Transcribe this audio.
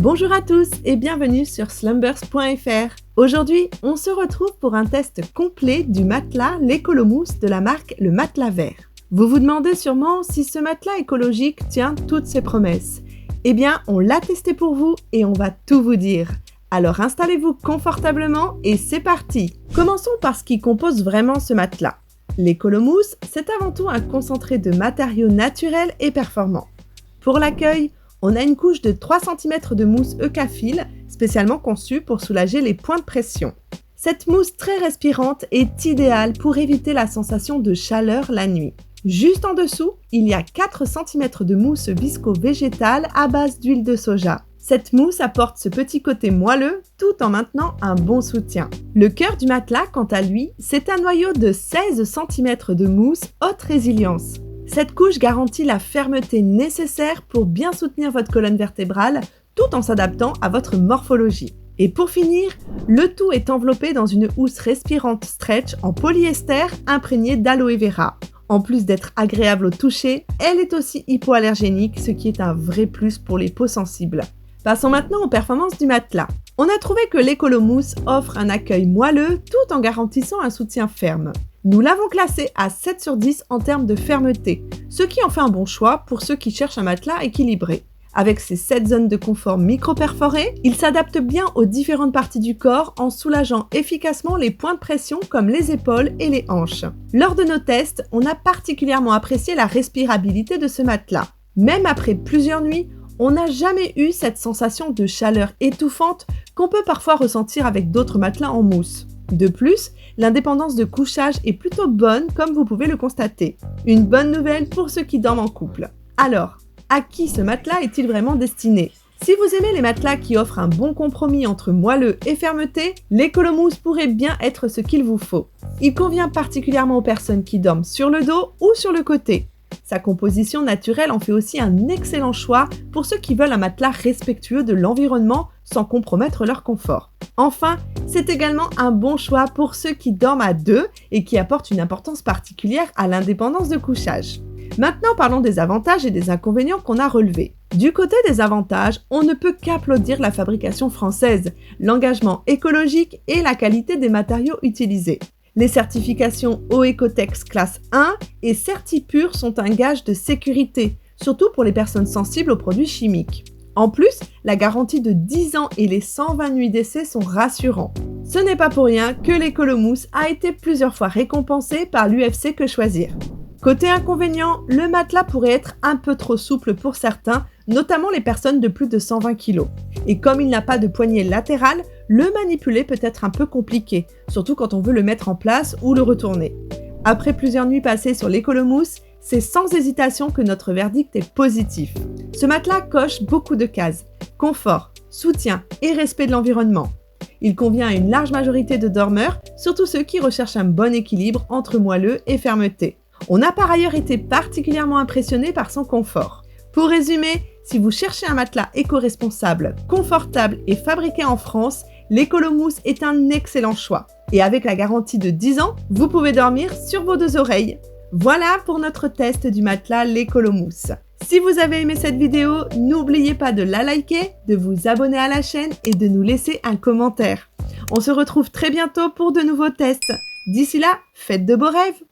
Bonjour à tous et bienvenue sur slumbers.fr. Aujourd'hui, on se retrouve pour un test complet du matelas l'Écolomousse de la marque Le Matelas Vert. Vous vous demandez sûrement si ce matelas écologique tient toutes ses promesses. Eh bien, on l'a testé pour vous et on va tout vous dire. Alors installez-vous confortablement et c'est parti. Commençons par ce qui compose vraiment ce matelas. L'Écolomousse, c'est avant tout un concentré de matériaux naturels et performants. Pour l'accueil, on a une couche de 3 cm de mousse Eucaphil, spécialement conçue pour soulager les points de pression. Cette mousse très respirante est idéale pour éviter la sensation de chaleur la nuit. Juste en dessous, il y a 4 cm de mousse visco-végétale à base d'huile de soja. Cette mousse apporte ce petit côté moelleux tout en maintenant un bon soutien. Le cœur du matelas, quant à lui, c'est un noyau de 16 cm de mousse haute résilience. Cette couche garantit la fermeté nécessaire pour bien soutenir votre colonne vertébrale tout en s'adaptant à votre morphologie. Et pour finir, le tout est enveloppé dans une housse respirante stretch en polyester imprégnée d'aloe vera. En plus d'être agréable au toucher, elle est aussi hypoallergénique, ce qui est un vrai plus pour les peaux sensibles. Passons maintenant aux performances du matelas. On a trouvé que l'Écolomousse offre un accueil moelleux tout en garantissant un soutien ferme. Nous l'avons classé à 7 sur 10 en termes de fermeté, ce qui en fait un bon choix pour ceux qui cherchent un matelas équilibré. Avec ses 7 zones de confort micro-perforées, il s'adapte bien aux différentes parties du corps en soulageant efficacement les points de pression comme les épaules et les hanches. Lors de nos tests, on a particulièrement apprécié la respirabilité de ce matelas. Même après plusieurs nuits, on n'a jamais eu cette sensation de chaleur étouffante qu'on peut parfois ressentir avec d'autres matelas en mousse. De plus, l'indépendance de couchage est plutôt bonne comme vous pouvez le constater. Une bonne nouvelle pour ceux qui dorment en couple. Alors, à qui ce matelas est-il vraiment destiné ? Si vous aimez les matelas qui offrent un bon compromis entre moelleux et fermeté, l'Écolomousse pourrait bien être ce qu'il vous faut. Il convient particulièrement aux personnes qui dorment sur le dos ou sur le côté. Sa composition naturelle en fait aussi un excellent choix pour ceux qui veulent un matelas respectueux de l'environnement sans compromettre leur confort. Enfin, c'est également un bon choix pour ceux qui dorment à deux et qui apportent une importance particulière à l'indépendance de couchage. Maintenant, parlons des avantages et des inconvénients qu'on a relevés. Du côté des avantages, on ne peut qu'applaudir la fabrication française, l'engagement écologique et la qualité des matériaux utilisés. Les certifications OECOTEX classe 1 et CertiPure sont un gage de sécurité, surtout pour les personnes sensibles aux produits chimiques. En plus, la garantie de 10 ans et les 120 nuits d'essai sont rassurants. Ce n'est pas pour rien que l'Écolomousse a été plusieurs fois récompensé par l'UFC Que Choisir. Côté inconvénient, le matelas pourrait être un peu trop souple pour certains, notamment les personnes de plus de 120 kg. Et comme il n'a pas de poignée latérale, le manipuler peut être un peu compliqué, surtout quand on veut le mettre en place ou le retourner. Après plusieurs nuits passées sur l'Écolomousse, c'est sans hésitation que notre verdict est positif. Ce matelas coche beaucoup de cases: confort, soutien et respect de l'environnement. Il convient à une large majorité de dormeurs, surtout ceux qui recherchent un bon équilibre entre moelleux et fermeté. On a par ailleurs été particulièrement impressionnés par son confort. Pour résumer, si vous cherchez un matelas éco-responsable, confortable et fabriqué en France, l'Écolomousse est un excellent choix. Et avec la garantie de 10 ans, vous pouvez dormir sur vos 2 oreilles. Voilà pour notre test du matelas l'Écolomousse. Si vous avez aimé cette vidéo, n'oubliez pas de la liker, de vous abonner à la chaîne et de nous laisser un commentaire. On se retrouve très bientôt pour de nouveaux tests. D'ici là, faites de beaux rêves!